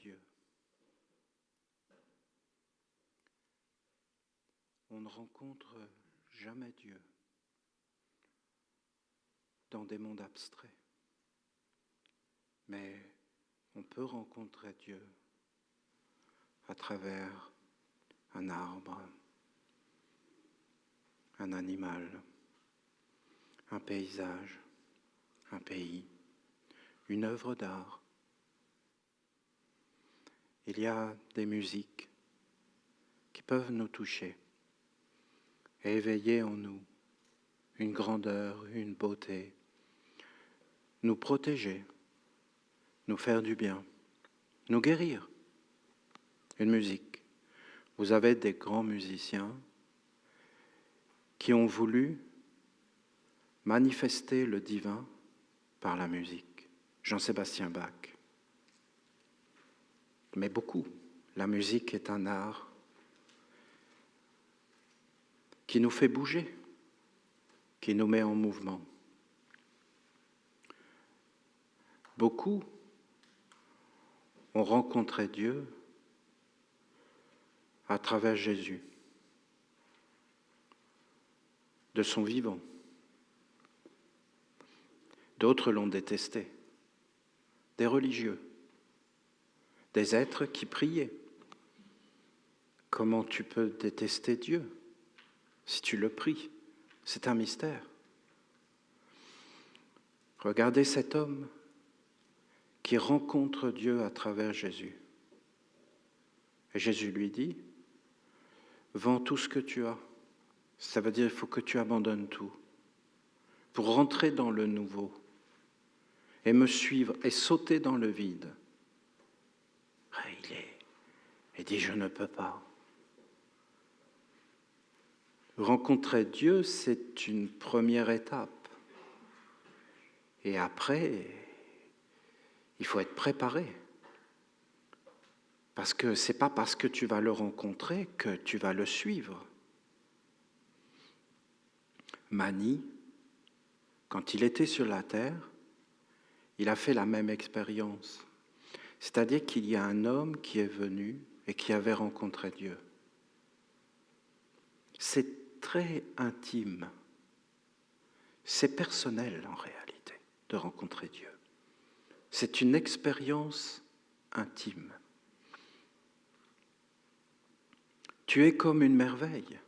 Dieu. On ne rencontre jamais Dieu dans des mondes abstraits, mais on peut rencontrer Dieu à travers un arbre, un animal, un paysage, un pays, une œuvre d'art. Il y a des musiques qui peuvent nous toucher et éveiller en nous une grandeur, une beauté, nous protéger, nous faire du bien, nous guérir. Une musique. Vous avez des grands musiciens qui ont voulu manifester le divin par la musique. Jean-Sébastien Bach. Mais beaucoup. La musique est un art qui nous fait bouger, qui nous met en mouvement. Beaucoup ont rencontré Dieu à travers Jésus, de son vivant. D'autres l'ont détesté, des religieux, des êtres qui priaient. Comment tu peux détester Dieu si tu le pries? C'est un mystère. Regardez cet homme qui rencontre Dieu à travers Jésus. Et Jésus lui dit, vends tout ce que tu as. Ça veut dire qu'il faut que tu abandonnes tout pour rentrer dans le nouveau et me suivre et sauter dans le vide. Il dit, je ne peux pas. Rencontrer Dieu, c'est une première étape. Et après, il faut être préparé. Parce que ce n'est pas parce que tu vas le rencontrer que tu vas le suivre. Mani, quand il était sur la terre, il a fait la même expérience. C'est-à-dire qu'il y a un homme qui est venu et qui avait rencontré Dieu. C'est très intime. C'est personnel en réalité de rencontrer Dieu. C'est une expérience intime. Tu es comme une merveille.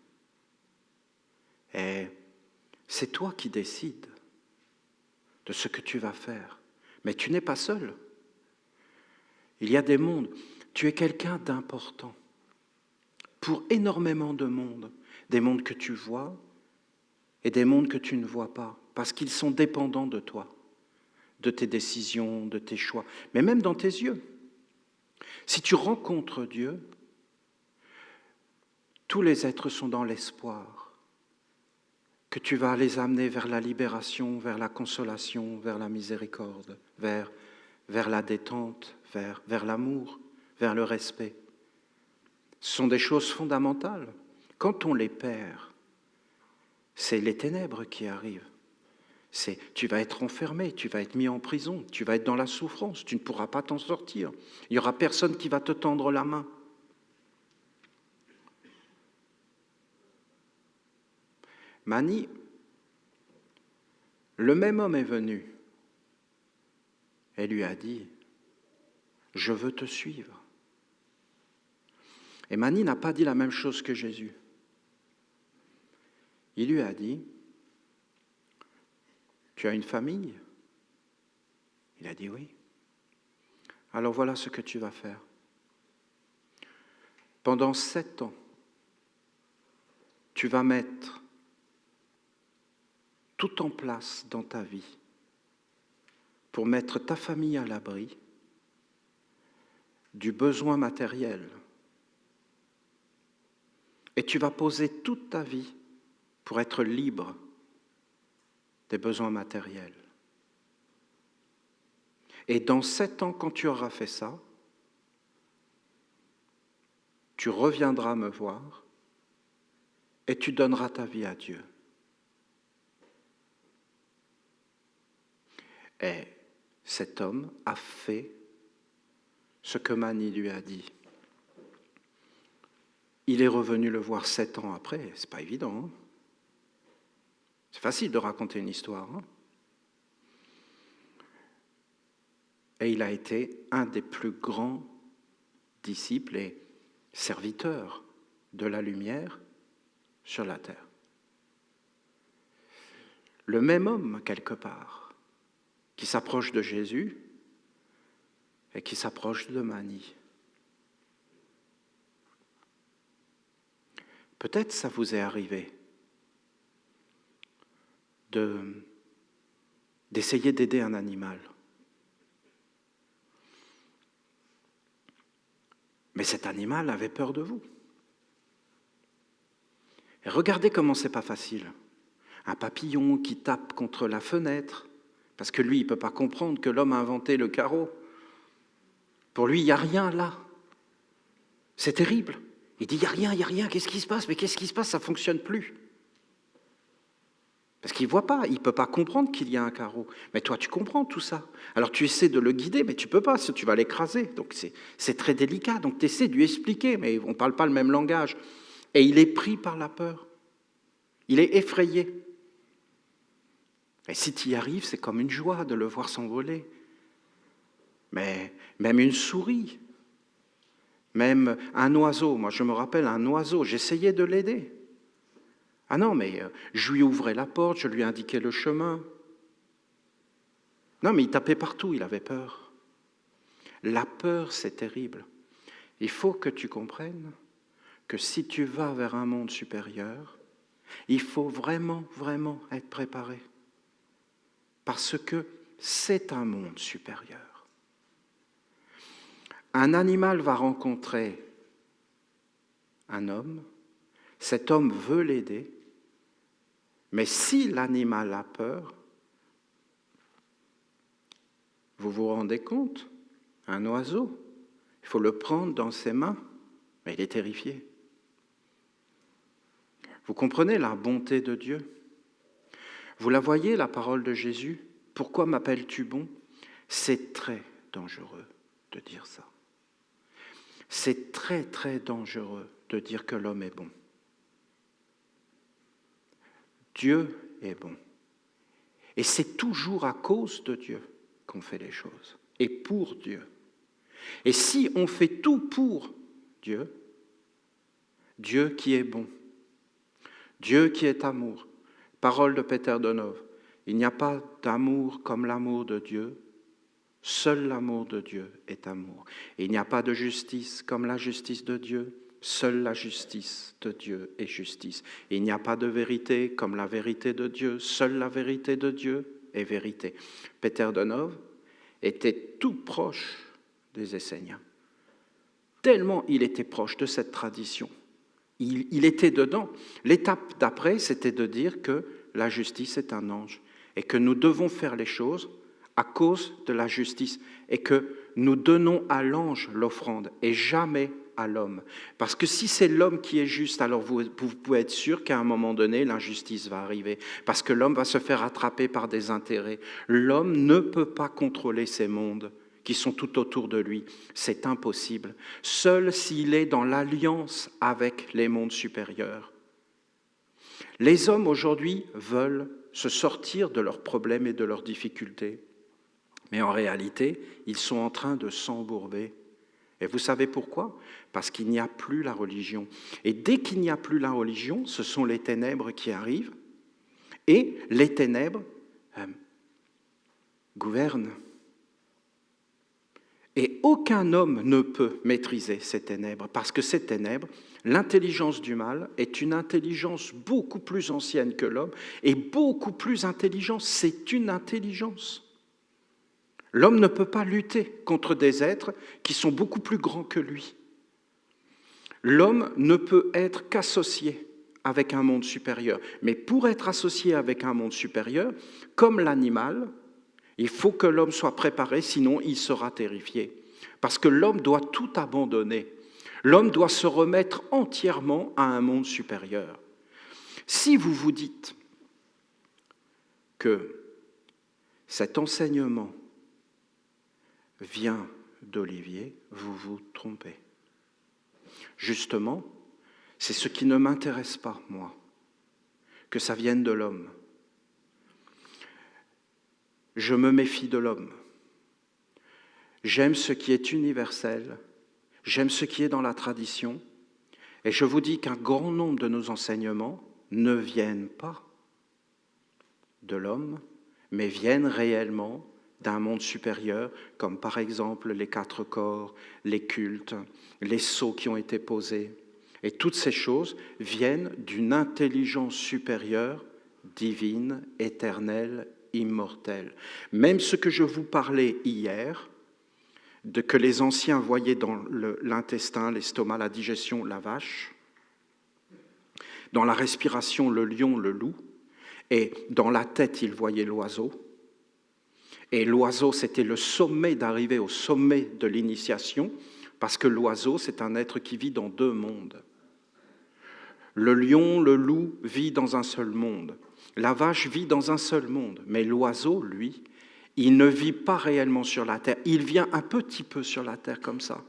Et c'est toi qui décides de ce que tu vas faire. Mais tu n'es pas seul. Il y a des mondes. Tu es quelqu'un d'important pour énormément de mondes. Des mondes que tu vois et des mondes que tu ne vois pas. Parce qu'ils sont dépendants de toi, de tes décisions, de tes choix. Mais même dans tes yeux. Si tu rencontres Dieu, tous les êtres sont dans l'espoir que tu vas les amener vers la libération, vers la consolation, vers la miséricorde, vers la détente, vers l'amour, vers le respect. Ce sont des choses fondamentales. Quand on les perd, c'est les ténèbres qui arrivent. Tu vas être enfermé, tu vas être mis en prison, tu vas être dans la souffrance, tu ne pourras pas t'en sortir. Il n'y aura personne qui va te tendre la main. Mani, le même homme est venu et lui a dit, je veux te suivre. Et Mani n'a pas dit la même chose que Jésus. Il lui a dit, tu as une famille? Il a dit oui. Alors voilà ce que tu vas faire. Pendant 7 ans, tu vas mettre tout en place dans ta vie pour mettre ta famille à l'abri du besoin matériel. Et tu vas poser toute ta vie pour être libre des besoins matériels. Et dans 7 ans, quand tu auras fait ça, tu reviendras me voir et tu donneras ta vie à Dieu. Et cet homme a fait ce que Mani lui a dit. Il est revenu le voir 7 ans après, c'est pas évident. Hein? C'est facile de raconter une histoire. Hein? Et il a été un des plus grands disciples et serviteurs de la lumière sur la terre. Le même homme, quelque part, qui s'approche de Jésus et qui s'approche de Mani. Peut-être ça vous est arrivé d'essayer d'aider un animal. Mais cet animal avait peur de vous. Et regardez comment c'est pas facile. Un papillon qui tape contre la fenêtre, parce que lui, il ne peut pas comprendre que l'homme a inventé le carreau. Pour lui, il n'y a rien là. C'est terrible. Il dit, il n'y a rien, qu'est-ce qui se passe? Mais qu'est-ce qui se passe? Ça ne fonctionne plus. Parce qu'il ne voit pas, il ne peut pas comprendre qu'il y a un carreau. Mais toi, tu comprends tout ça. Alors tu essaies de le guider, mais tu ne peux pas, tu vas l'écraser. Donc c'est très délicat. Donc tu essaies de lui expliquer, mais on ne parle pas le même langage. Et il est pris par la peur. Il est effrayé. Et si tu y arrives, c'est comme une joie de le voir s'envoler. Mais même une souris, même un oiseau, moi je me rappelle un oiseau, j'essayais de l'aider. Ah non, mais je lui ouvrais la porte, je lui indiquais le chemin. Non, mais il tapait partout, il avait peur. La peur, c'est terrible. Il faut que tu comprennes que si tu vas vers un monde supérieur, il faut vraiment, vraiment être préparé. Parce que c'est un monde supérieur. Un animal va rencontrer un homme, cet homme veut l'aider, mais si l'animal a peur, vous vous rendez compte? Un oiseau, il faut le prendre dans ses mains, mais il est terrifié. Vous comprenez la bonté de Dieu? Vous la voyez, la parole de Jésus? Pourquoi m'appelles-tu bon? C'est très dangereux de dire ça. C'est très, très dangereux de dire que l'homme est bon. Dieu est bon. Et c'est toujours à cause de Dieu qu'on fait les choses, et pour Dieu. Et si on fait tout pour Dieu, Dieu qui est bon, Dieu qui est amour, parole de Peter Donov, il n'y a pas d'amour comme l'amour de Dieu, seul l'amour de Dieu est amour. Et il n'y a pas de justice comme la justice de Dieu, seule la justice de Dieu est justice. Et il n'y a pas de vérité comme la vérité de Dieu, seule la vérité de Dieu est vérité. Peter Donov était tout proche des Esséniens, tellement il était proche de cette tradition. Il était dedans. L'étape d'après, c'était de dire que la justice est un ange et que nous devons faire les choses à cause de la justice et que nous donnons à l'ange l'offrande et jamais à l'homme. Parce que si c'est l'homme qui est juste, alors vous pouvez être sûr qu'à un moment donné, l'injustice va arriver. Parce que l'homme va se faire attraper par des intérêts. L'homme ne peut pas contrôler ces mondes qui sont tout autour de lui. C'est impossible. Seul s'il est dans l'alliance avec les mondes supérieurs. Les hommes aujourd'hui veulent se sortir de leurs problèmes et de leurs difficultés. Mais en réalité, ils sont en train de s'embourber. Et vous savez pourquoi? Parce qu'il n'y a plus la religion. Et dès qu'il n'y a plus la religion, ce sont les ténèbres qui arrivent. Et les ténèbres gouvernent. Et aucun homme ne peut maîtriser ces ténèbres, parce que ces ténèbres, l'intelligence du mal est une intelligence beaucoup plus ancienne que l'homme, et beaucoup plus intelligente, c'est une intelligence. L'homme ne peut pas lutter contre des êtres qui sont beaucoup plus grands que lui. L'homme ne peut être qu'associé avec un monde supérieur. Mais pour être associé avec un monde supérieur, comme l'animal, il faut que l'homme soit préparé, sinon il sera terrifié. Parce que l'homme doit tout abandonner. L'homme doit se remettre entièrement à un monde supérieur. Si vous vous dites que cet enseignement vient d'olivier, vous vous trompez. Justement, c'est ce qui ne m'intéresse pas, moi, que ça vienne de l'homme. Je me méfie de l'homme. J'aime ce qui est universel, j'aime ce qui est dans la tradition, et je vous dis qu'un grand nombre de nos enseignements ne viennent pas de l'homme, mais viennent réellement d'un monde supérieur, comme par exemple les 4 corps, les cultes, les sceaux qui ont été posés. Et toutes ces choses viennent d'une intelligence supérieure, divine, éternelle, immortelle. Même ce que je vous parlais hier, de que les anciens voyaient dans l'intestin, l'estomac, la digestion, la vache, dans la respiration, le lion, le loup, et dans la tête, ils voyaient l'oiseau. Et l'oiseau, c'était le sommet d'arriver au sommet de l'initiation, parce que l'oiseau, c'est un être qui vit dans 2 mondes. Le lion, le loup vit dans un seul monde. La vache vit dans un seul monde. Mais l'oiseau, lui, il ne vit pas réellement sur la terre. Il vient un petit peu sur la terre comme ça.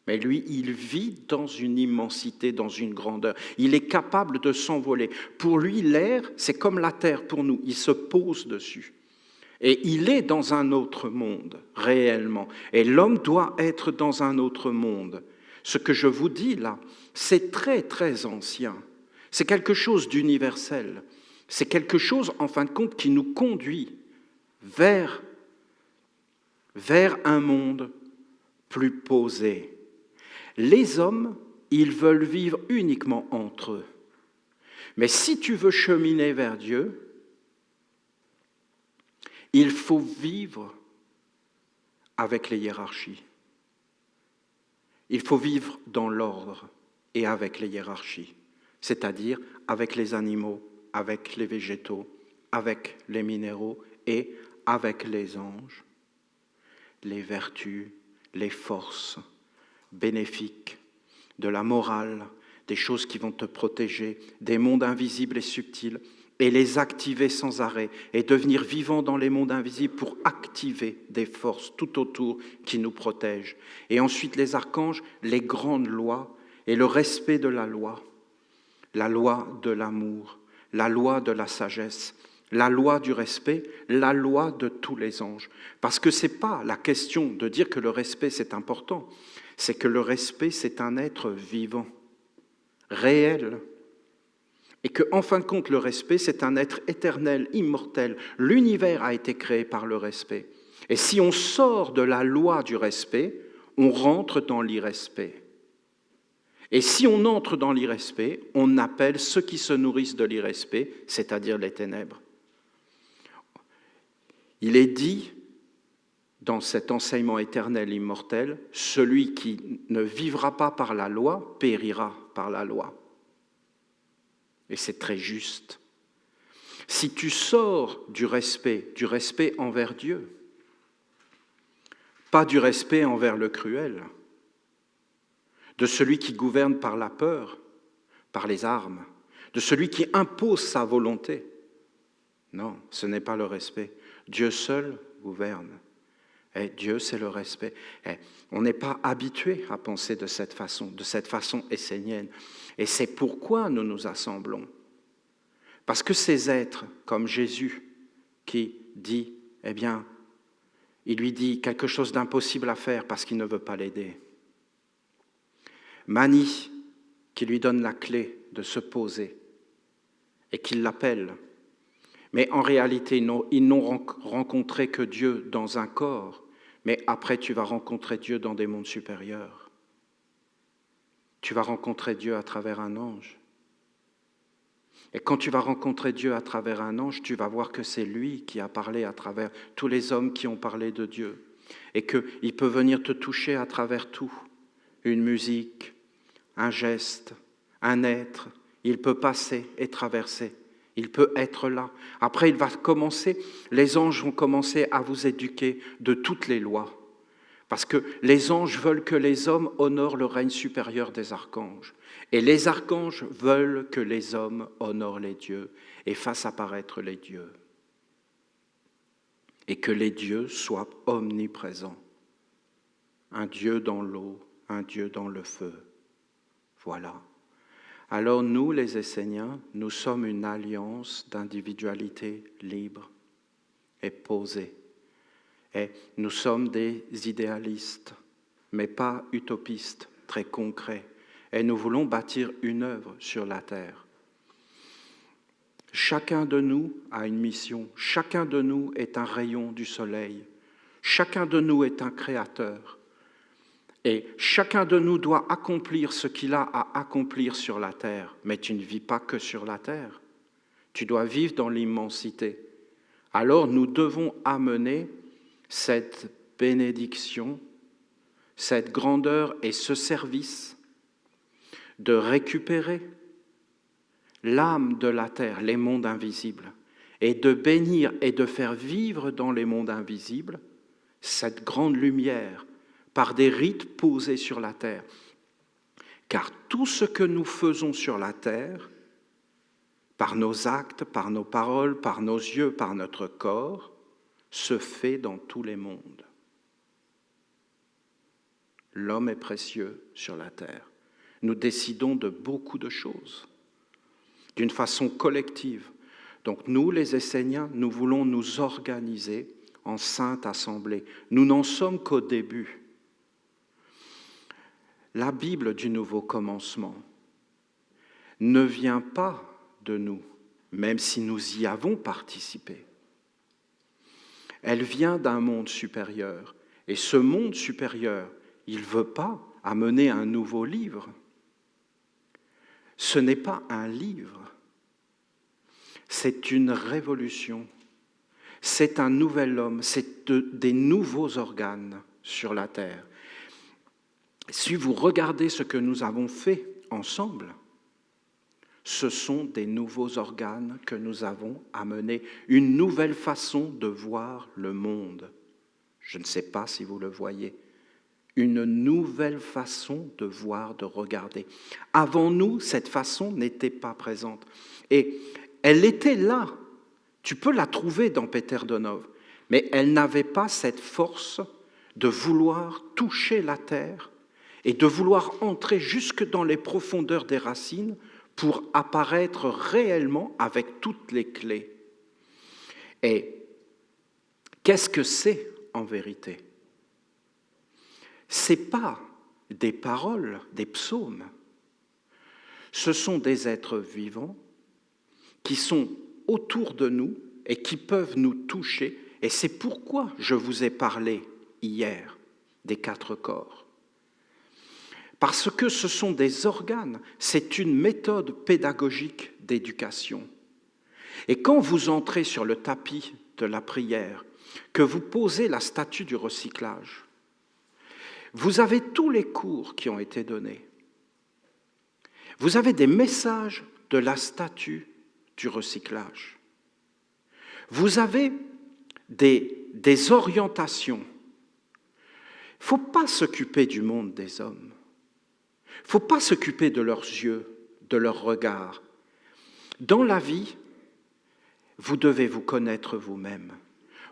Mais lui, il vit dans une immensité, dans une grandeur. Il est capable de s'envoler. Pour lui, l'air, c'est comme la terre pour nous. Il se pose dessus. Et il est dans un autre monde, réellement. Et l'homme doit être dans un autre monde. Ce que je vous dis là, c'est très, très ancien. C'est quelque chose d'universel. C'est quelque chose, en fin de compte, qui nous conduit vers un monde plus posé. Les hommes, ils veulent vivre uniquement entre eux. Mais si tu veux cheminer vers Dieu, il faut vivre avec les hiérarchies. Il faut vivre dans l'ordre et avec les hiérarchies, c'est-à-dire avec les animaux, avec les végétaux, avec les minéraux et avec les anges, les vertus, les forces bénéfiques, de la morale, des choses qui vont te protéger, des mondes invisibles et subtils, et les activer sans arrêt, et devenir vivant dans les mondes invisibles pour activer des forces tout autour qui nous protègent. Et ensuite les archanges, les grandes lois, et le respect de la loi de l'amour, la loi de la sagesse, la loi du respect, la loi de tous les anges. Parce que ce n'est pas la question de dire que le respect c'est important, c'est que le respect c'est un être vivant, réel, et qu'en fin de compte le respect c'est un être éternel, immortel. L'univers a été créé par le respect. Et si on sort de la loi du respect, on rentre dans l'irrespect. Et si on entre dans l'irrespect, on appelle ceux qui se nourrissent de l'irrespect, c'est-à-dire les ténèbres. Il est dit dans cet enseignement éternel immortel, celui qui ne vivra pas par la loi périra par la loi. Et c'est très juste. Si tu sors du respect envers Dieu, pas du respect envers le cruel, de celui qui gouverne par la peur, par les armes, de celui qui impose sa volonté. Non, ce n'est pas le respect. Dieu seul gouverne. Et Dieu, c'est le respect. Et on n'est pas habitué à penser de cette façon essénienne. Et c'est pourquoi nous nous assemblons. Parce que ces êtres, comme Jésus, qui dit, eh bien, il lui dit quelque chose d'impossible à faire parce qu'il ne veut pas l'aider. Mani, qui lui donne la clé de se poser et qui l'appelle. Mais en réalité, ils n'ont rencontré que Dieu dans un corps, mais après tu vas rencontrer Dieu dans des mondes supérieurs. Tu vas rencontrer Dieu à travers un ange. Et quand tu vas rencontrer Dieu à travers un ange, tu vas voir que c'est lui qui a parlé à travers tous les hommes qui ont parlé de Dieu. Et qu'il peut venir te toucher à travers tout. Une musique, un geste, un être. Il peut passer et traverser. Il peut être là. Après, les anges vont commencer à vous éduquer de toutes les lois. Parce que les anges veulent que les hommes honorent le règne supérieur des archanges. Et les archanges veulent que les hommes honorent les dieux et fassent apparaître les dieux. Et que les dieux soient omniprésents. un Dieu dans l'eau, un Dieu dans le feu. Voilà. Alors nous, les Esséniens, nous sommes une alliance d'individualité libre et posée. Et nous sommes des idéalistes, mais pas utopistes, très concrets. Et nous voulons bâtir une œuvre sur la terre. Chacun de nous a une mission. Chacun de nous est un rayon du soleil. Chacun de nous est un créateur. Et chacun de nous doit accomplir ce qu'il a à accomplir sur la terre. Mais tu ne vis pas que sur la terre. Tu dois vivre dans l'immensité. Alors nous devons amener cette bénédiction, cette grandeur et ce service de récupérer l'âme de la terre, les mondes invisibles, et de bénir et de faire vivre dans les mondes invisibles cette grande lumière par des rites posés sur la terre. Car tout ce que nous faisons sur la terre, par nos actes, par nos paroles, par nos yeux, par notre corps, se fait dans tous les mondes. L'homme est précieux sur la terre. Nous décidons de beaucoup de choses, d'une façon collective. Donc nous, les Esséniens, nous voulons nous organiser en sainte assemblée. Nous n'en sommes qu'au début. La Bible du Nouveau Commencement ne vient pas de nous, même si nous y avons participé. Elle vient d'un monde supérieur. Et ce monde supérieur, il ne veut pas amener un nouveau livre. Ce n'est pas un livre. C'est une révolution. C'est un nouvel homme. C'est des nouveaux organes sur la terre. Si vous regardez ce que nous avons fait ensemble, ce sont des nouveaux organes que nous avons amenés, une nouvelle façon de voir le monde. Je ne sais pas si vous le voyez. Une nouvelle façon de voir, de regarder. Avant nous, cette façon n'était pas présente. Et elle était là. Tu peux la trouver dans Peter Donov. Mais elle n'avait pas cette force de vouloir toucher la terre et de vouloir entrer jusque dans les profondeurs des racines pour apparaître réellement avec toutes les clés. Et qu'est-ce que c'est en vérité ? Ce n'est pas des paroles, des psaumes. Ce sont des êtres vivants qui sont autour de nous et qui peuvent nous toucher. Et c'est pourquoi je vous ai parlé hier des 4 corps. Parce que ce sont des organes, c'est une méthode pédagogique d'éducation. Et quand vous entrez sur le tapis de la prière, que vous posez la statue du recyclage, vous avez tous les cours qui ont été donnés. Vous avez des messages de la statue du recyclage. Vous avez des orientations. Il ne faut pas s'occuper du monde des hommes. Il ne faut pas s'occuper de leurs yeux, de leurs regards. Dans la vie, vous devez vous connaître vous-même.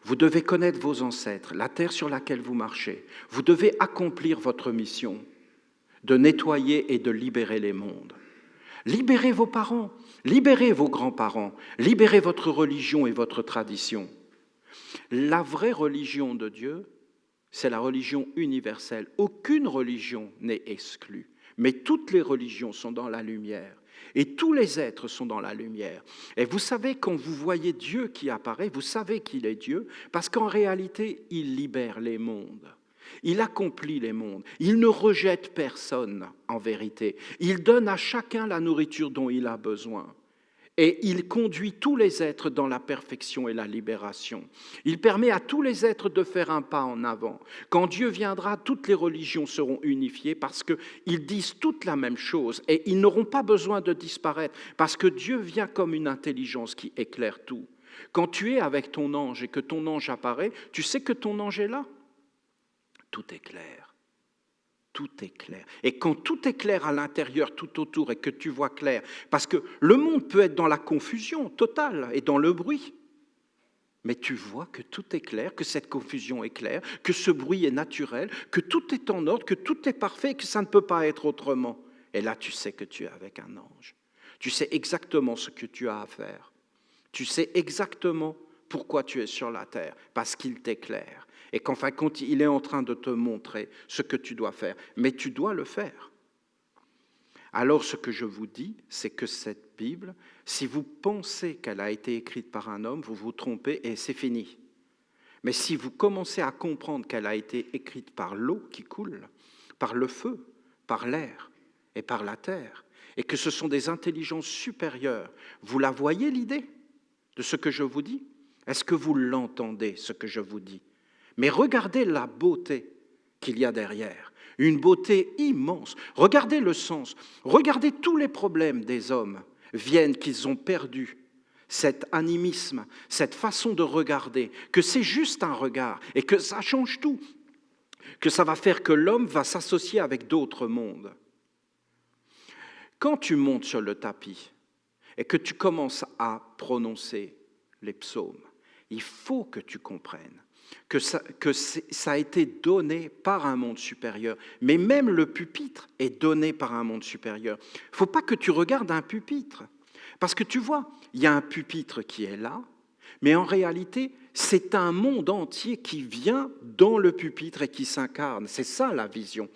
Vous devez connaître vos ancêtres, la terre sur laquelle vous marchez. Vous devez accomplir votre mission de nettoyer et de libérer les mondes. Libérez vos parents, libérez vos grands-parents, libérez votre religion et votre tradition. La vraie religion de Dieu, c'est la religion universelle. Aucune religion n'est exclue. Mais toutes les religions sont dans la lumière et tous les êtres sont dans la lumière. Et vous savez, quand vous voyez Dieu qui apparaît, vous savez qu'il est Dieu parce qu'en réalité, il libère les mondes. Il accomplit les mondes. Il ne rejette personne en vérité. Il donne à chacun la nourriture dont il a besoin. Et il conduit tous les êtres dans la perfection et la libération. Il permet à tous les êtres de faire un pas en avant. Quand Dieu viendra, toutes les religions seront unifiées parce qu'ils disent toutes la même chose et ils n'auront pas besoin de disparaître parce que Dieu vient comme une intelligence qui éclaire tout. Quand tu es avec ton ange et que ton ange apparaît, tu sais que ton ange est là. Tout est clair. Tout est clair. Et quand tout est clair à l'intérieur, tout autour, et que tu vois clair, parce que le monde peut être dans la confusion totale et dans le bruit. Mais tu vois que tout est clair, que cette confusion est claire, que ce bruit est naturel, que tout est en ordre, que tout est parfait et que ça ne peut pas être autrement. Et là, tu sais que tu es avec un ange. Tu sais exactement ce que tu as à faire. Tu sais exactement pourquoi tu es sur la terre, parce qu'il t'éclaire. Et qu'en fin de compte, il est en train de te montrer ce que tu dois faire. Mais tu dois le faire. Alors ce que je vous dis, c'est que cette Bible, si vous pensez qu'elle a été écrite par un homme, vous vous trompez et c'est fini. Mais si vous commencez à comprendre qu'elle a été écrite par l'eau qui coule, par le feu, par l'air et par la terre, et que ce sont des intelligences supérieures, vous la voyez l'idée de ce que je vous dis? Est-ce que vous l'entendez, ce que je vous dis? Mais regardez la beauté qu'il y a derrière. Une beauté immense. Regardez le sens. Regardez tous les problèmes des hommes viennent qu'ils ont perdu cet animisme, cette façon de regarder, que c'est juste un regard et que ça change tout, que ça va faire que l'homme va s'associer avec d'autres mondes. Quand tu montes sur le tapis et que tu commences à prononcer les psaumes, il faut que tu comprennes que ça a été donné par un monde supérieur. Mais même le pupitre est donné par un monde supérieur. Il ne faut pas que tu regardes un pupitre. Parce que tu vois, il y a un pupitre qui est là, mais en réalité, c'est un monde entier qui vient dans le pupitre et qui s'incarne. C'est ça la vision.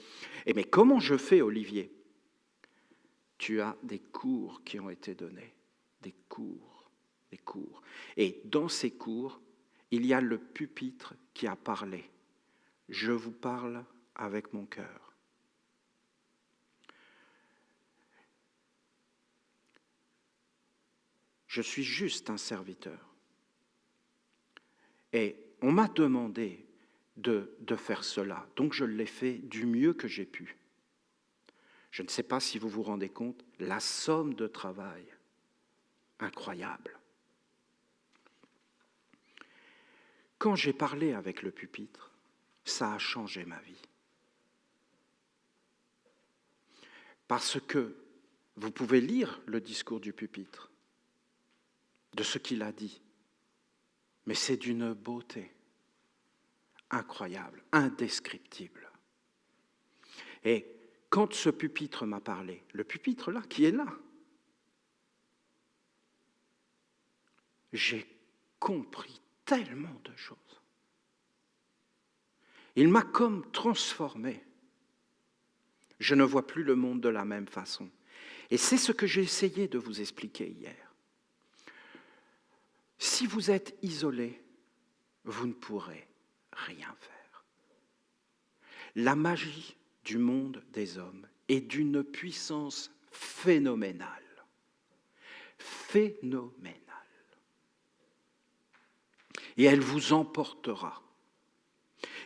Et mais comment je fais, Olivier? Tu as des cours qui ont été donnés. Des cours. Et dans ces cours, il y a le pupitre qui a parlé. Je vous parle avec mon cœur. Je suis juste un serviteur. Et on m'a demandé de faire cela, donc je l'ai fait du mieux que j'ai pu. Je ne sais pas si vous vous rendez compte, la somme de travail, incroyable. Quand j'ai parlé avec le pupitre, ça a changé ma vie. Parce que vous pouvez lire le discours du pupitre, de ce qu'il a dit, mais c'est d'une beauté incroyable, indescriptible. Et quand ce pupitre m'a parlé, le pupitre là, qui est là, j'ai compris tellement de choses. Il m'a comme transformé. Je ne vois plus le monde de la même façon. Et c'est ce que j'ai essayé de vous expliquer hier. Si vous êtes isolé, vous ne pourrez rien faire. La magie du monde des hommes est d'une puissance phénoménale. Phénoménale. Et elle vous emportera.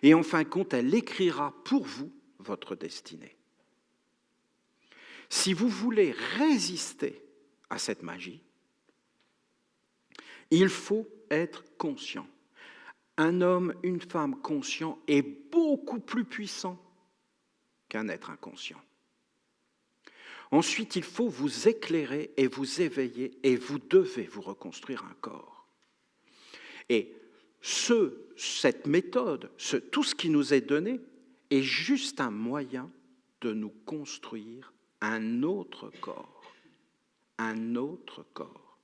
Et en fin de compte, elle écrira pour vous votre destinée. Si vous voulez résister à cette magie, il faut être conscient. Un homme, une femme conscient est beaucoup plus puissant qu'un être inconscient. Ensuite, il faut vous éclairer et vous éveiller et vous devez vous reconstruire un corps. Et cette méthode, tout ce qui nous est donné, est juste un moyen de nous construire un autre corps. Un autre corps.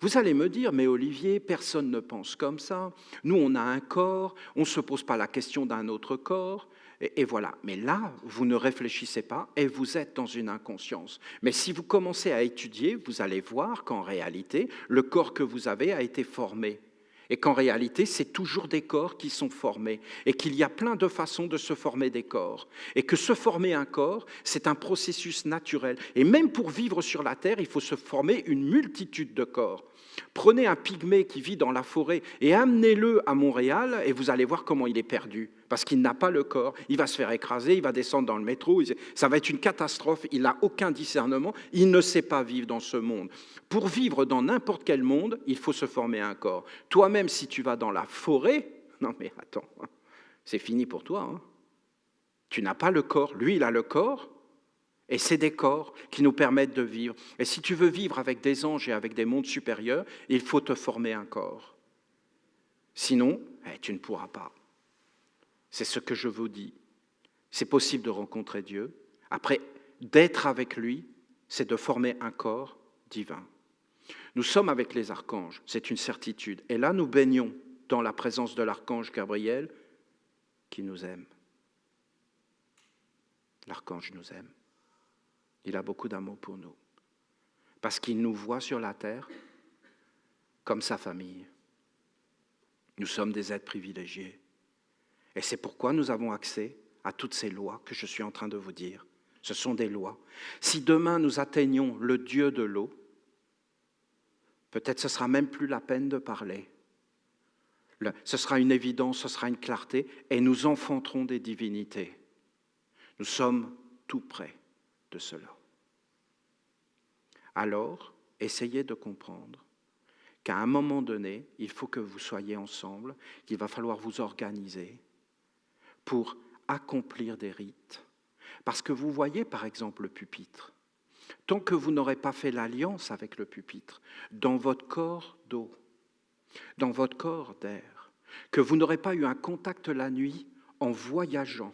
Vous allez me dire, mais Olivier, personne ne pense comme ça. Nous, on a un corps, on ne se pose pas la question d'un autre corps. Et voilà. Mais là, vous ne réfléchissez pas et vous êtes dans une inconscience. Mais si vous commencez à étudier, vous allez voir qu'en réalité, le corps que vous avez a été formé. Et qu'en réalité, c'est toujours des corps qui sont formés et qu'il y a plein de façons de se former des corps. Et que se former un corps, c'est un processus naturel. Et même pour vivre sur la Terre, il faut se former une multitude de corps. Prenez un pygmée qui vit dans la forêt et amenez-le à Montréal et vous allez voir comment il est perdu. Parce qu'il n'a pas le corps, il va se faire écraser, il va descendre dans le métro, ça va être une catastrophe, il n'a aucun discernement, il ne sait pas vivre dans ce monde. Pour vivre dans n'importe quel monde, il faut se former un corps. Toi-même, si tu vas dans la forêt, non mais attends, c'est fini pour toi. Hein. Tu n'as pas le corps, lui il a le corps, et c'est des corps qui nous permettent de vivre. Et si tu veux vivre avec des anges et avec des mondes supérieurs, il faut te former un corps. Sinon, tu ne pourras pas. C'est ce que je vous dis. C'est possible de rencontrer Dieu. Après, d'être avec lui, c'est de former un corps divin. Nous sommes avec les archanges, c'est une certitude. Et là, nous baignons dans la présence de l'archange Gabriel qui nous aime. L'archange nous aime. Il a beaucoup d'amour pour nous. Parce qu'il nous voit sur la terre comme sa famille. Nous sommes des êtres privilégiés. Et c'est pourquoi nous avons accès à toutes ces lois que je suis en train de vous dire. Ce sont des lois. Si demain nous atteignons le Dieu de l'eau, peut-être ce sera même plus la peine de parler. Ce sera une évidence, ce sera une clarté, et nous enfanterons des divinités. Nous sommes tout près de cela. Alors, essayez de comprendre qu'à un moment donné, il faut que vous soyez ensemble, qu'il va falloir vous organiser pour accomplir des rites. Parce que vous voyez, par exemple, le pupitre. Tant que vous n'aurez pas fait l'alliance avec le pupitre, dans votre corps d'eau, dans votre corps d'air, que vous n'aurez pas eu un contact la nuit en voyageant,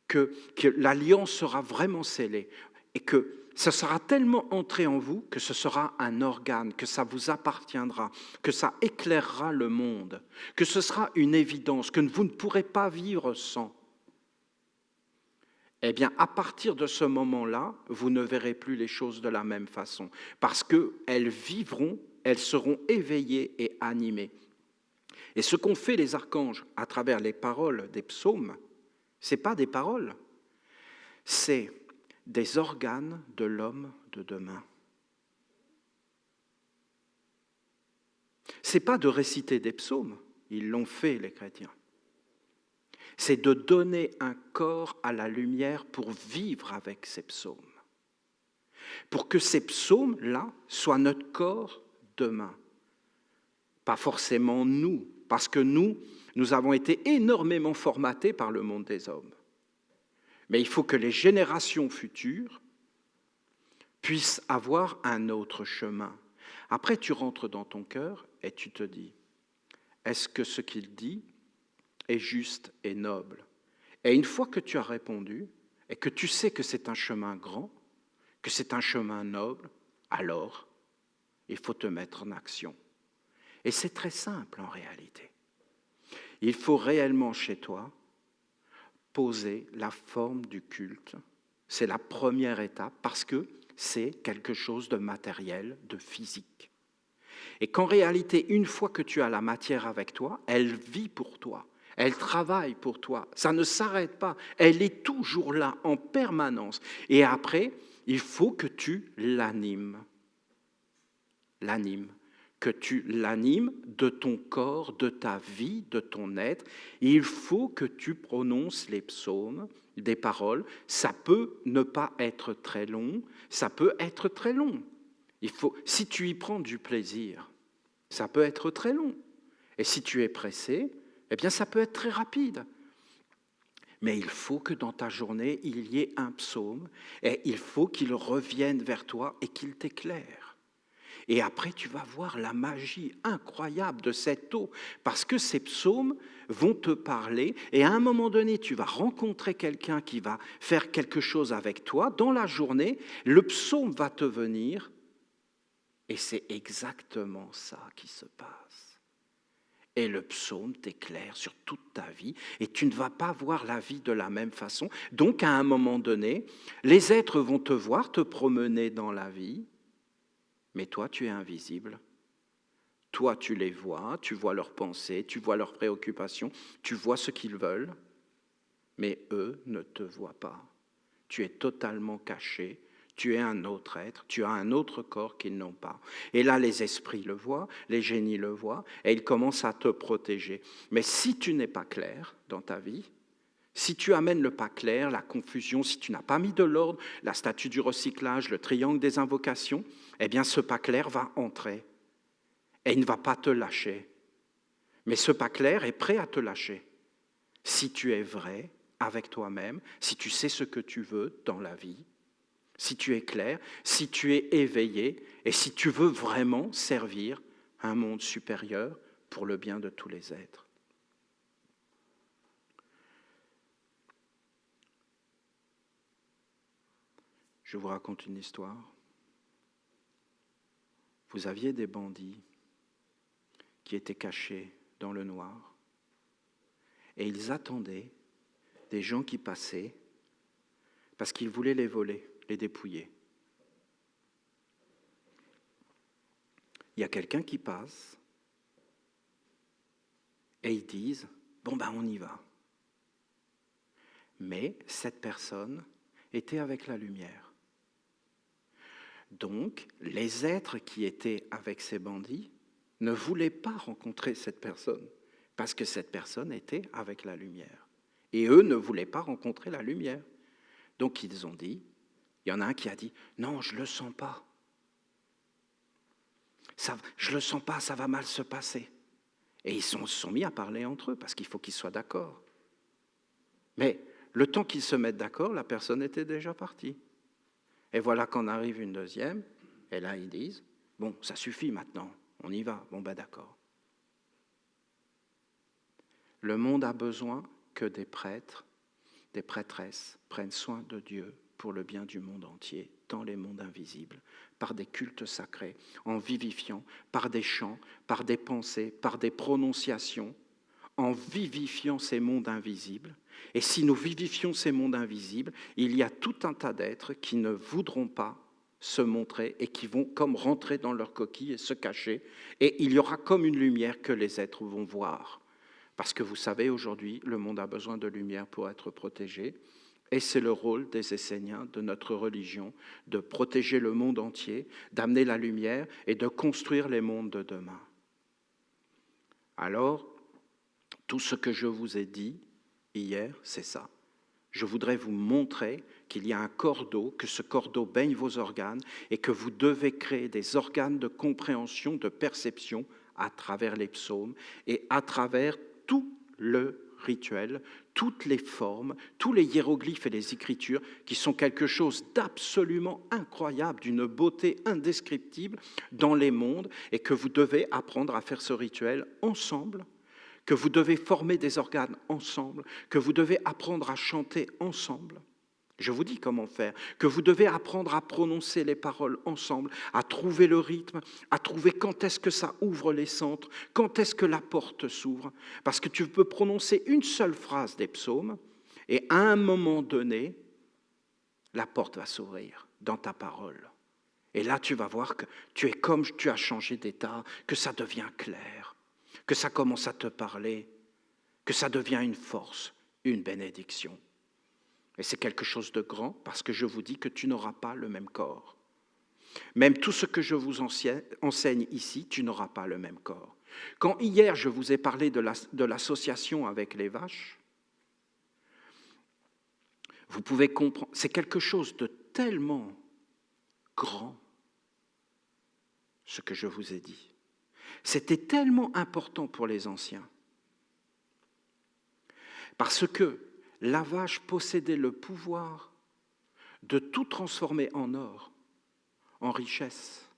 que l'alliance sera vraiment scellée et que ce sera tellement entré en vous que ce sera un organe, que ça vous appartiendra, que ça éclairera le monde, que ce sera une évidence, que vous ne pourrez pas vivre sans. Eh bien, à partir de ce moment-là, vous ne verrez plus les choses de la même façon, parce qu'elles vivront, elles seront éveillées et animées. Et ce qu'ont fait les archanges à travers les paroles des psaumes, ce n'est pas des paroles, c'est des organes de l'homme de demain. Ce n'est pas de réciter des psaumes, ils l'ont fait les chrétiens. C'est de donner un corps à la lumière pour vivre avec ces psaumes. Pour que ces psaumes-là soient notre corps demain. Pas forcément nous, parce que nous avons été énormément formatés par le monde des hommes. Mais il faut que les générations futures puissent avoir un autre chemin. Après, tu rentres dans ton cœur et tu te dis, est-ce que ce qu'il dit est juste et noble? Et une fois que tu as répondu et que tu sais que c'est un chemin grand, que c'est un chemin noble, alors il faut te mettre en action. Et c'est très simple en réalité. Il faut réellement chez toi poser la forme du culte. C'est la première étape parce que c'est quelque chose de matériel, de physique. Et qu'en réalité, une fois que tu as la matière avec toi, elle vit pour toi, elle travaille pour toi, ça ne s'arrête pas, elle est toujours là en permanence. Et après, il faut que tu l'animes. Que tu l'animes de ton corps, de ta vie, de ton être. Il faut que tu prononces les psaumes, des paroles. Ça peut ne pas être très long, ça peut être très long. Si tu y prends du plaisir, ça peut être très long. Et si tu es pressé, eh bien ça peut être très rapide. Mais il faut que dans ta journée, il y ait un psaume et il faut qu'il revienne vers toi et qu'il t'éclaire. Et après, tu vas voir la magie incroyable de cette eau, parce que ces psaumes vont te parler, et à un moment donné, tu vas rencontrer quelqu'un qui va faire quelque chose avec toi. Dans la journée, le psaume va te venir, et c'est exactement ça qui se passe. Et le psaume t'éclaire sur toute ta vie, et tu ne vas pas voir la vie de la même façon. Donc, à un moment donné, les êtres vont te voir te promener dans la vie, mais toi, tu es invisible. Toi, tu les vois, tu vois leurs pensées, tu vois leurs préoccupations, tu vois ce qu'ils veulent, mais eux ne te voient pas. Tu es totalement caché, tu es un autre être, tu as un autre corps qu'ils n'ont pas. Et là, les esprits le voient, les génies le voient, et ils commencent à te protéger. Mais si tu n'es pas clair dans ta vie, si tu amènes le pas clair, la confusion, si tu n'as pas mis de l'ordre, la statue du recyclage, le triangle des invocations, eh bien ce pas clair va entrer et il ne va pas te lâcher. Mais ce pas clair est prêt à te lâcher. Si tu es vrai avec toi-même, si tu sais ce que tu veux dans la vie, si tu es clair, si tu es éveillé et si tu veux vraiment servir un monde supérieur pour le bien de tous les êtres. Je vous raconte une histoire. Vous aviez des bandits qui étaient cachés dans le noir et ils attendaient des gens qui passaient parce qu'ils voulaient les voler, les dépouiller. Il y a quelqu'un qui passe et ils disent « Bon, on y va ». Mais cette personne était avec la lumière. Donc, les êtres qui étaient avec ces bandits ne voulaient pas rencontrer cette personne parce que cette personne était avec la lumière. Et eux ne voulaient pas rencontrer la lumière. Donc, ils ont dit, il y en a un qui a dit « Non, je ne le sens pas. Je ne le sens pas, ça va mal se passer. » Et ils se sont mis à parler entre eux parce qu'il faut qu'ils soient d'accord. Mais le temps qu'ils se mettent d'accord, la personne était déjà partie. Et voilà qu'en arrive une deuxième, et là ils disent, bon, ça suffit maintenant, on y va, bon d'accord. Le monde a besoin que des prêtres, des prêtresses prennent soin de Dieu pour le bien du monde entier, dans les mondes invisibles, par des cultes sacrés, en vivifiant, par des chants, par des pensées, par des prononciations, en vivifiant ces mondes invisibles. Et si nous vivifions ces mondes invisibles, il y a tout un tas d'êtres qui ne voudront pas se montrer et qui vont comme rentrer dans leur coquille et se cacher. Et il y aura comme une lumière que les êtres vont voir. Parce que vous savez, aujourd'hui, le monde a besoin de lumière pour être protégé. Et c'est le rôle des Esséniens, de notre religion, de protéger le monde entier, d'amener la lumière et de construire les mondes de demain. Alors, tout ce que je vous ai dit hier, c'est ça. Je voudrais vous montrer qu'il y a un cordeau, que ce cordeau baigne vos organes et que vous devez créer des organes de compréhension, de perception à travers les psaumes et à travers tout le rituel, toutes les formes, tous les hiéroglyphes et les écritures qui sont quelque chose d'absolument incroyable, d'une beauté indescriptible dans les mondes et que vous devez apprendre à faire ce rituel ensemble, que vous devez former des organes ensemble, que vous devez apprendre à chanter ensemble. Je vous dis comment faire, que vous devez apprendre à prononcer les paroles ensemble, à trouver le rythme, à trouver quand est-ce que ça ouvre les centres, quand est-ce que la porte s'ouvre. Parce que tu peux prononcer une seule phrase des psaumes et à un moment donné, la porte va s'ouvrir dans ta parole. Et là, tu vas voir que tu es comme tu as changé d'état, que ça devient clair, que ça commence à te parler, que ça devient une force, une bénédiction. Et c'est quelque chose de grand parce que je vous dis que tu n'auras pas le même corps. Même tout ce que je vous enseigne ici, tu n'auras pas le même corps. Quand hier je vous ai parlé de l'association avec les vaches, vous pouvez comprendre, c'est quelque chose de tellement grand, ce que je vous ai dit. C'était tellement important pour les anciens. Parce que la vache possédait le pouvoir de tout transformer en or, en richesse.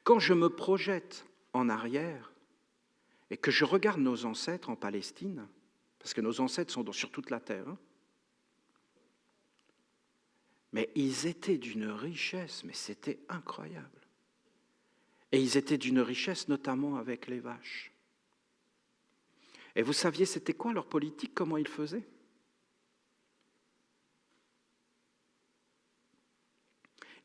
Quand je me projette en arrière et que je regarde nos ancêtres en Palestine, parce que nos ancêtres sont sur toute la terre, mais ils étaient d'une richesse, mais c'était incroyable. Et ils étaient d'une richesse notamment avec les vaches. Et vous saviez c'était quoi leur politique, comment ils faisaient ?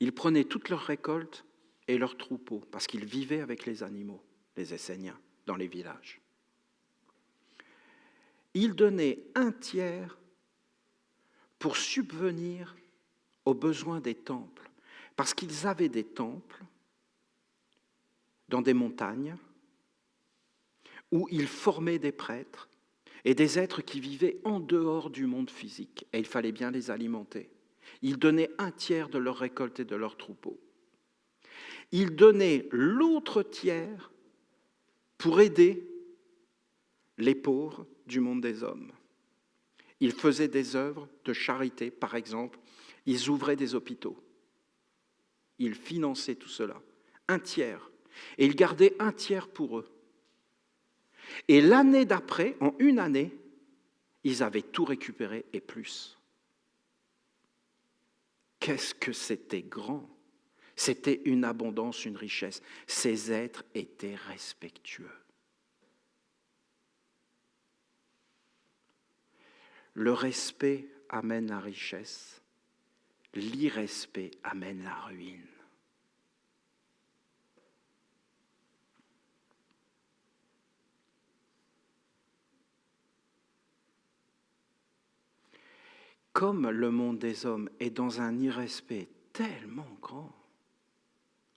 Ils prenaient toutes leurs récoltes et leurs troupeaux, parce qu'ils vivaient avec les animaux, les Esséniens, dans les villages. Ils donnaient un tiers pour subvenir aux besoins des temples, parce qu'ils avaient des temples dans des montagnes où ils formaient des prêtres et des êtres qui vivaient en dehors du monde physique, et il fallait bien les alimenter. Ils donnaient un tiers de leur récolte et de leurs troupeaux. Ils donnaient l'autre tiers pour aider les pauvres du monde des hommes. Ils faisaient des œuvres de charité, par exemple, ils ouvraient des hôpitaux. Ils finançaient tout cela. Un tiers. Et ils gardaient un tiers pour eux. Et l'année d'après, en une année, ils avaient tout récupéré et plus. Qu'est-ce que c'était grand! C'était une abondance, une richesse. Ces êtres étaient respectueux. Le respect amène la richesse, l'irrespect amène la ruine. Comme le monde des hommes est dans un irrespect tellement grand,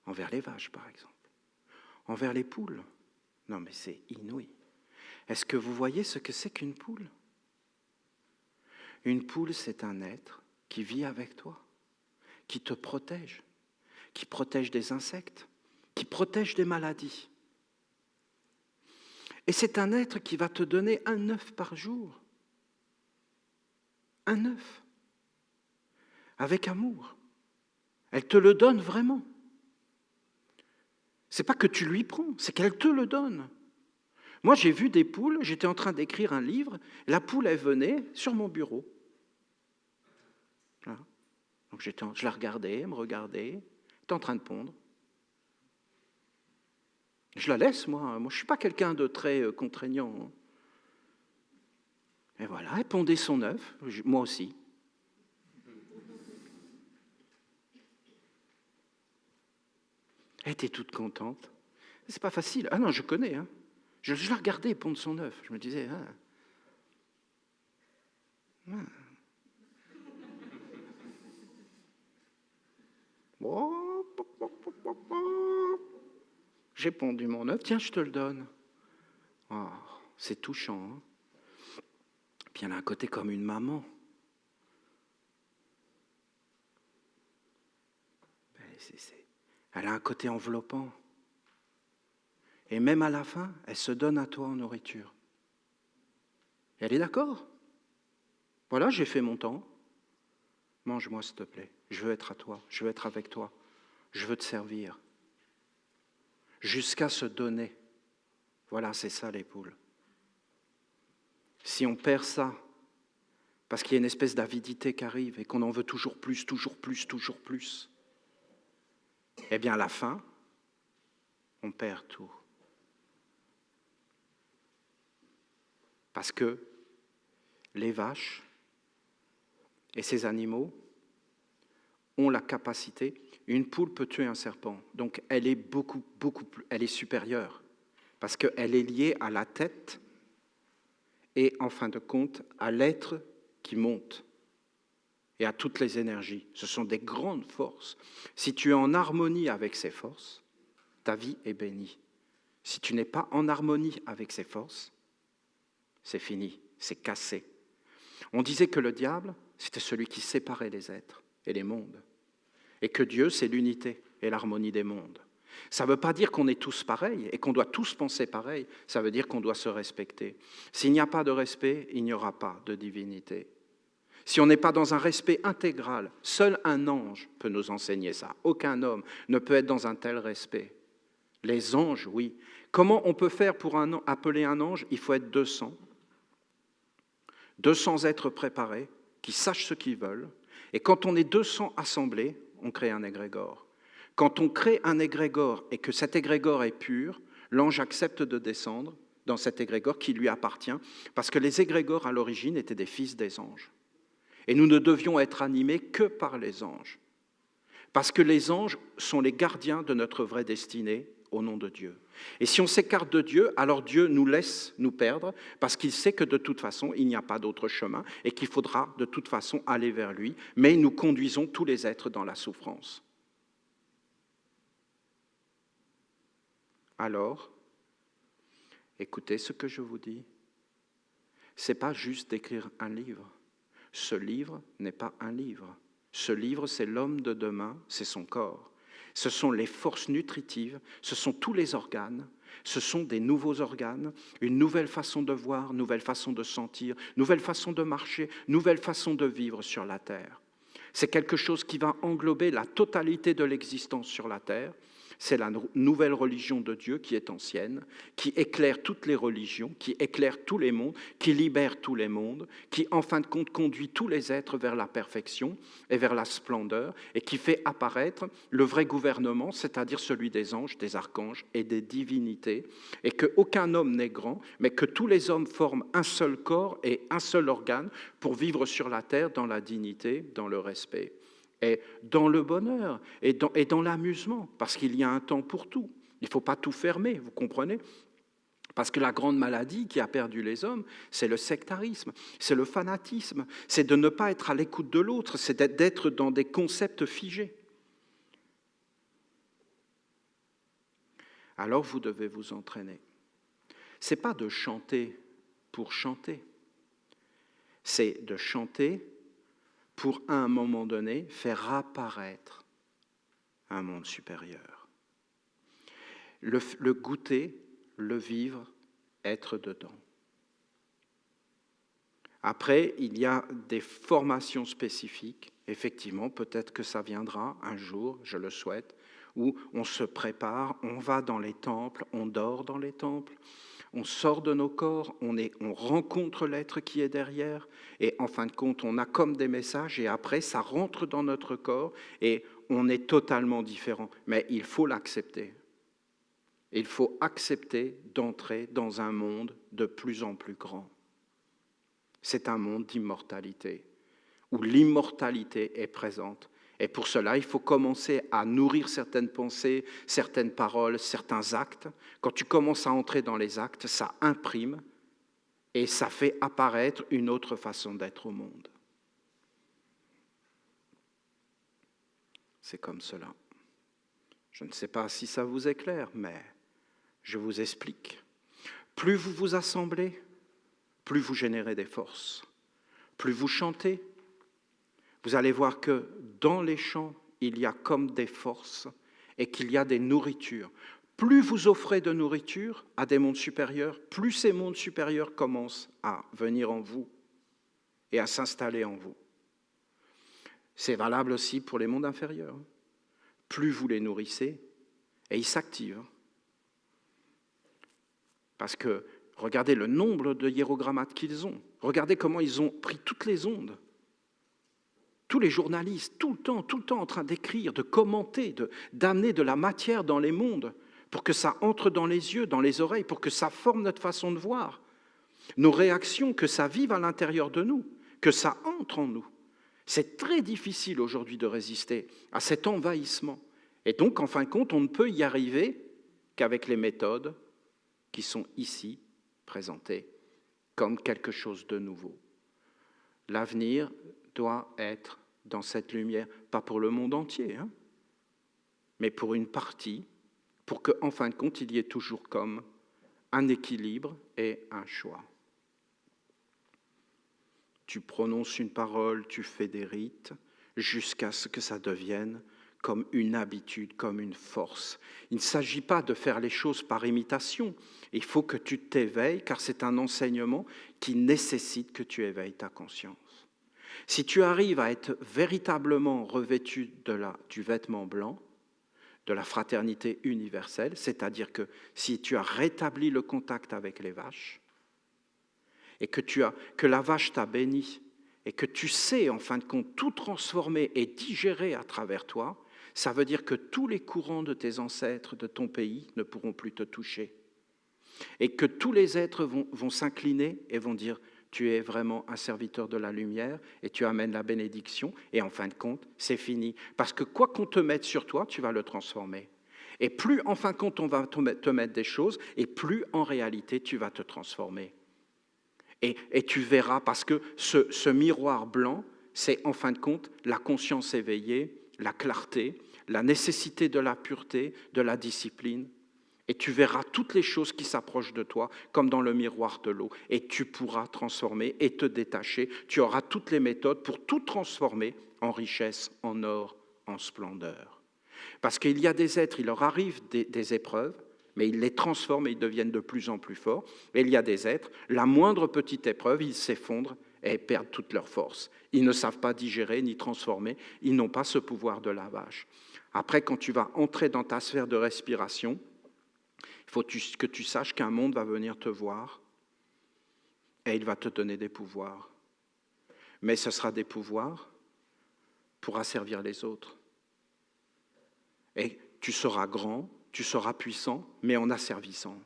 envers les vaches par exemple, envers les poules, non mais c'est inouï. Est-ce que vous voyez ce que c'est qu'une poule? Une poule, c'est un être qui vit avec toi, qui te protège, qui protège des insectes, qui protège des maladies. Et c'est un être qui va te donner un œuf par jour. Un œuf. Avec amour. Elle te le donne vraiment. C'est pas que tu lui prends, c'est qu'elle te le donne. Moi, j'ai vu des poules, j'étais en train d'écrire un livre, la poule, elle venait sur mon bureau. Voilà. Donc je la regardais, elle me regardait, elle était en train de pondre. Je la laisse, moi je ne suis pas quelqu'un de très contraignant. Et voilà, elle pondait son œuf, moi aussi. Elle était toute contente. C'est pas facile. Ah non, je connais. Hein. Je la regardais pondre son œuf. Je me disais, J'ai pondu mon œuf, tiens, je te le donne. Oh, c'est touchant. Hein. Puis elle a un côté comme une maman. Elle a un côté enveloppant. Et même à la fin, elle se donne à toi en nourriture. Et elle est d'accord. Voilà, j'ai fait mon temps. Mange-moi, s'il te plaît. Je veux être à toi. Je veux être avec toi. Je veux te servir. Jusqu'à se donner. Voilà, c'est ça les poules. Si on perd ça, parce qu'il y a une espèce d'avidité qui arrive et qu'on en veut toujours plus, toujours plus, toujours plus, eh bien à la fin, on perd tout. Parce que les vaches et ces animaux ont la capacité, une poule peut tuer un serpent, donc elle est beaucoup plus, elle est supérieure, parce qu'elle est liée à la tête et en fin de compte à l'être qui monte et à toutes les énergies. Ce sont des grandes forces. Si tu es en harmonie avec ces forces, ta vie est bénie. Si tu n'es pas en harmonie avec ces forces, c'est fini, c'est cassé. On disait que le diable, c'était celui qui séparait les êtres et les mondes. Et que Dieu, c'est l'unité et l'harmonie des mondes. Ça ne veut pas dire qu'on est tous pareils et qu'on doit tous penser pareil. Ça veut dire qu'on doit se respecter. S'il n'y a pas de respect, il n'y aura pas de divinité. Si on n'est pas dans un respect intégral, seul un ange peut nous enseigner ça. Aucun homme ne peut être dans un tel respect. Les anges, oui. Comment on peut faire pour appeler un ange? Il faut être 200. 200 êtres préparés qui sachent ce qu'ils veulent. Et quand on est 200 assemblés, on crée un égrégore. Quand on crée un égrégore et que cet égrégore est pur, l'ange accepte de descendre dans cet égrégore qui lui appartient, parce que les égrégores à l'origine étaient des fils des anges. Et nous ne devions être animés que par les anges. Parce que les anges sont les gardiens de notre vraie destinée au nom de Dieu. Et si on s'écarte de Dieu, alors Dieu nous laisse nous perdre parce qu'il sait que de toute façon, il n'y a pas d'autre chemin et qu'il faudra de toute façon aller vers lui. Mais nous conduisons tous les êtres dans la souffrance. Alors, écoutez ce que je vous dis. Ce n'est pas juste d'écrire un livre. Ce livre n'est pas un livre. Ce livre, c'est l'homme de demain, c'est son corps. Ce sont les forces nutritives, ce sont tous les organes, ce sont des nouveaux organes, une nouvelle façon de voir, nouvelle façon de sentir, nouvelle façon de marcher, nouvelle façon de vivre sur la terre. C'est quelque chose qui va englober la totalité de l'existence sur la terre. C'est la nouvelle religion de Dieu qui est ancienne, qui éclaire toutes les religions, qui éclaire tous les mondes, qui libère tous les mondes, qui en fin de compte conduit tous les êtres vers la perfection et vers la splendeur, et qui fait apparaître le vrai gouvernement, c'est-à-dire celui des anges, des archanges et des divinités, et qu'aucun homme n'est grand, mais que tous les hommes forment un seul corps et un seul organe pour vivre sur la terre dans la dignité, dans le respect. Et dans le bonheur et dans l'amusement, parce qu'il y a un temps pour tout. Il ne faut pas tout fermer, vous comprenez ? Parce que la grande maladie qui a perdu les hommes, c'est le sectarisme, c'est le fanatisme, c'est de ne pas être à l'écoute de l'autre, c'est d'être dans des concepts figés. Alors vous devez vous entraîner. Ce n'est pas de chanter pour chanter, c'est de chanter pour, à un moment donné, faire apparaître un monde supérieur. Le goûter, le vivre, être dedans. Après, il y a des formations spécifiques. Effectivement, peut-être que ça viendra un jour, je le souhaite, où on se prépare, on va dans les temples, on dort dans les temples, on sort de nos corps, on rencontre l'être qui est derrière, et en fin de compte, on a comme des messages, et après, ça rentre dans notre corps, et on est totalement différent. Mais il faut l'accepter. Il faut accepter d'entrer dans un monde de plus en plus grand. C'est un monde d'immortalité, où l'immortalité est présente. Et pour cela, il faut commencer à nourrir certaines pensées, certaines paroles, certains actes. Quand tu commences à entrer dans les actes, ça imprime et ça fait apparaître une autre façon d'être au monde. C'est comme cela. Je ne sais pas si ça vous est clair, mais je vous explique. Plus vous vous assemblez, plus vous générez des forces. Plus vous chantez, vous allez voir que dans les chants, il y a comme des forces et qu'il y a des nourritures. Plus vous offrez de nourriture à des mondes supérieurs, plus ces mondes supérieurs commencent à venir en vous et à s'installer en vous. C'est valable aussi pour les mondes inférieurs. Plus vous les nourrissez, et ils s'activent. Parce que regardez le nombre de hiérogrammates qu'ils ont. Regardez comment ils ont pris toutes les ondes. Tous les journalistes, tout le temps en train d'écrire, de commenter, d'amener de la matière dans les mondes pour que ça entre dans les yeux, dans les oreilles, pour que ça forme notre façon de voir. Nos réactions, que ça vive à l'intérieur de nous, que ça entre en nous. C'est très difficile aujourd'hui de résister à cet envahissement. Et donc, en fin de compte, on ne peut y arriver qu'avec les méthodes qui sont ici présentées comme quelque chose de nouveau. L'avenir doit être dans cette lumière, pas pour le monde entier, mais pour une partie, pour qu'en fin de compte, il y ait toujours comme un équilibre et un choix. Tu prononces une parole, tu fais des rites, jusqu'à ce que ça devienne comme une habitude, comme une force. Il ne s'agit pas de faire les choses par imitation. Il faut que tu t'éveilles, car c'est un enseignement qui nécessite que tu éveilles ta conscience. Si tu arrives à être véritablement revêtu du vêtement blanc, de la fraternité universelle, c'est-à-dire que si tu as rétabli le contact avec les vaches, et que la vache t'a béni, et que tu sais, en fin de compte, tout transformer et digérer à travers toi, ça veut dire que tous les courants de tes ancêtres, de ton pays, ne pourront plus te toucher. Et que tous les êtres vont s'incliner et vont dire « tu es vraiment un serviteur de la lumière et tu amènes la bénédiction » et en fin de compte, c'est fini. Parce que quoi qu'on te mette sur toi, tu vas le transformer. Et plus, en fin de compte, on va te mettre des choses, et plus, en réalité, tu vas te transformer. Et tu verras, parce que ce miroir blanc, c'est en fin de compte la conscience éveillée, la clarté, la nécessité de la pureté, de la discipline. Et tu verras toutes les choses qui s'approchent de toi, comme dans le miroir de l'eau. Et tu pourras transformer et te détacher. Tu auras toutes les méthodes pour tout transformer en richesse, en or, en splendeur. Parce qu'il y a des êtres, il leur arrive des épreuves, mais ils les transforment et ils deviennent de plus en plus forts. Et il y a des êtres, la moindre petite épreuve, ils s'effondrent et perdent toute leur force. Ils ne savent pas digérer ni transformer, ils n'ont pas ce pouvoir de lavage. Après, quand tu vas entrer dans ta sphère de respiration, il faut que tu saches qu'un monde va venir te voir et il va te donner des pouvoirs. Mais ce sera des pouvoirs pour asservir les autres. Et tu seras grand, tu seras puissant, mais en asservissant.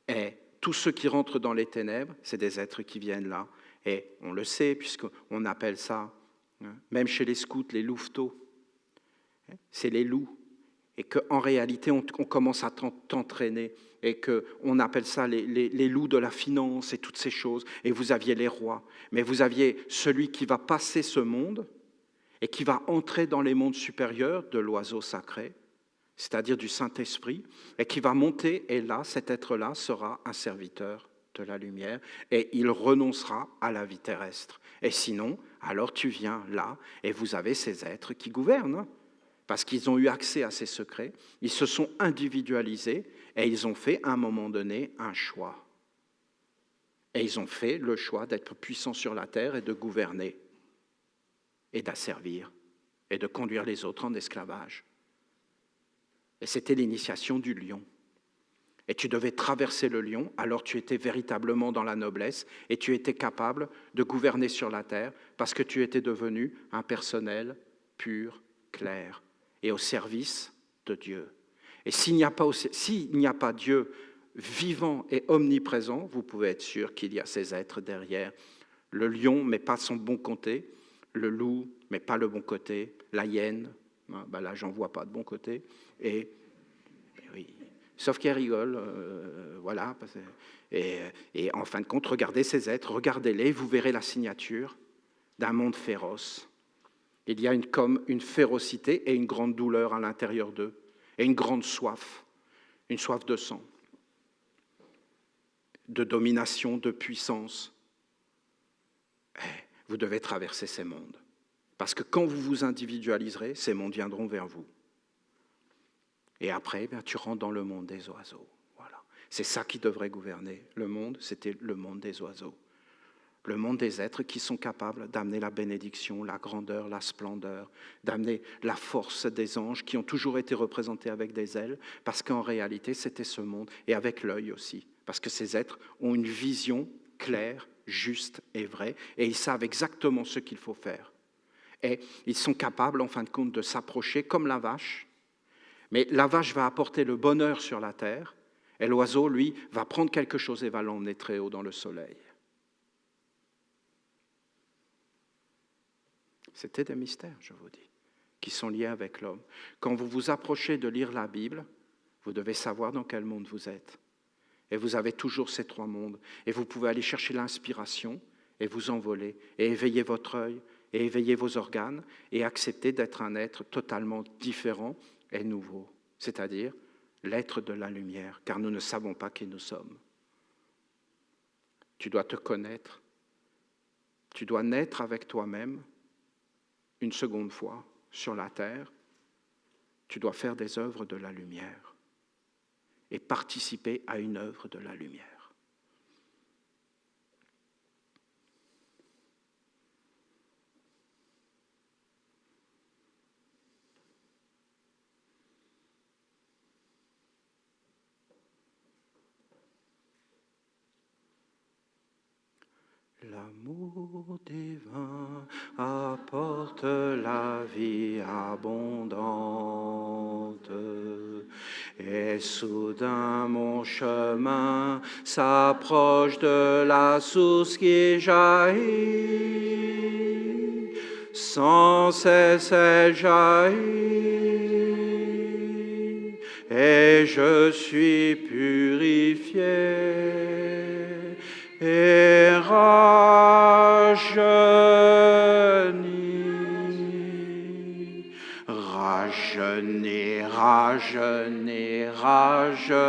Et tous ceux qui rentrent dans les ténèbres, c'est des êtres qui viennent là. Et on le sait, puisqu'on appelle ça, même chez les scouts, les louveteaux. C'est les loups. Et qu'en réalité, on commence à t'entraîner. Et qu'on appelle ça les loups de la finance et toutes ces choses. Et vous aviez les rois. Mais vous aviez celui qui va passer ce monde et qui va entrer dans les mondes supérieurs de l'oiseau sacré, c'est-à-dire du Saint-Esprit, et qui va monter, et là, cet être-là sera un serviteur de la lumière, et il renoncera à la vie terrestre. Et sinon, alors tu viens là, et vous avez ces êtres qui gouvernent, parce qu'ils ont eu accès à ces secrets, ils se sont individualisés, et ils ont fait, à un moment donné, un choix. Et ils ont fait le choix d'être puissants sur la terre et de gouverner, et d'asservir, et de conduire les autres en esclavage. Et c'était l'initiation du lion. Et tu devais traverser le lion, alors tu étais véritablement dans la noblesse et tu étais capable de gouverner sur la terre parce que tu étais devenu un personnel pur, clair et au service de Dieu. Et s'il n'y a pas Dieu vivant et omniprésent, vous pouvez être sûr qu'il y a ces êtres derrière. Le lion ne met pas son bon côté, le loup ne met pas le bon côté, la hyène, là j'en vois pas de bon côté, et oui, sauf qu'elle rigole, voilà. Et en fin de compte, regardez ces êtres, regardez-les, vous verrez la signature d'un monde féroce. Il y a comme une férocité et une grande douleur à l'intérieur d'eux, et une grande soif, une soif de sang, de domination, de puissance. Vous devez traverser ces mondes. Parce que quand vous vous individualiserez, ces mondes viendront vers vous. Et après, tu rentres dans le monde des oiseaux. Voilà. C'est ça qui devrait gouverner. Le monde, c'était le monde des oiseaux. Le monde des êtres qui sont capables d'amener la bénédiction, la grandeur, la splendeur, d'amener la force des anges qui ont toujours été représentés avec des ailes, parce qu'en réalité, c'était ce monde, et avec l'œil aussi, parce que ces êtres ont une vision claire, juste et vraie, et ils savent exactement ce qu'il faut faire. Et ils sont capables, en fin de compte, de s'approcher comme la vache, mais la vache va apporter le bonheur sur la terre, et l'oiseau, lui, va prendre quelque chose et va l'emmener très haut dans le soleil. C'était des mystères, je vous dis, qui sont liés avec l'homme. Quand vous vous approchez de lire la Bible, vous devez savoir dans quel monde vous êtes. Et vous avez toujours ces trois mondes. Et vous pouvez aller chercher l'inspiration et vous envoler, et éveiller votre œil, et éveiller vos organes, et accepter d'être un être totalement différent et nouveau, c'est-à-dire l'être de la lumière, car nous ne savons pas qui nous sommes. Tu dois te connaître, tu dois naître avec toi-même une seconde fois sur la terre, tu dois faire des œuvres de la lumière et participer à une œuvre de la lumière. L'amour divin apporte la vie abondante, et soudain mon chemin s'approche de la source qui jaillit, sans cesse elle jaillit, et je suis purifié. Et rajeuni, rajeuni, rajeuni, rajeunira.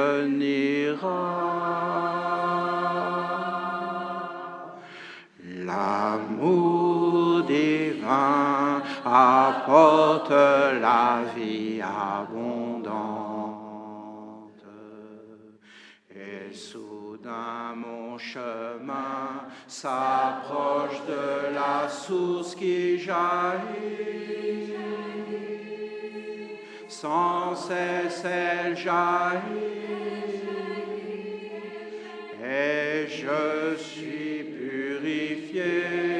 L'amour divin apporte la vie abondante, et soudain Mon chemin s'approche de la source qui jaillit, sans cesse elle jaillit, et je suis purifié.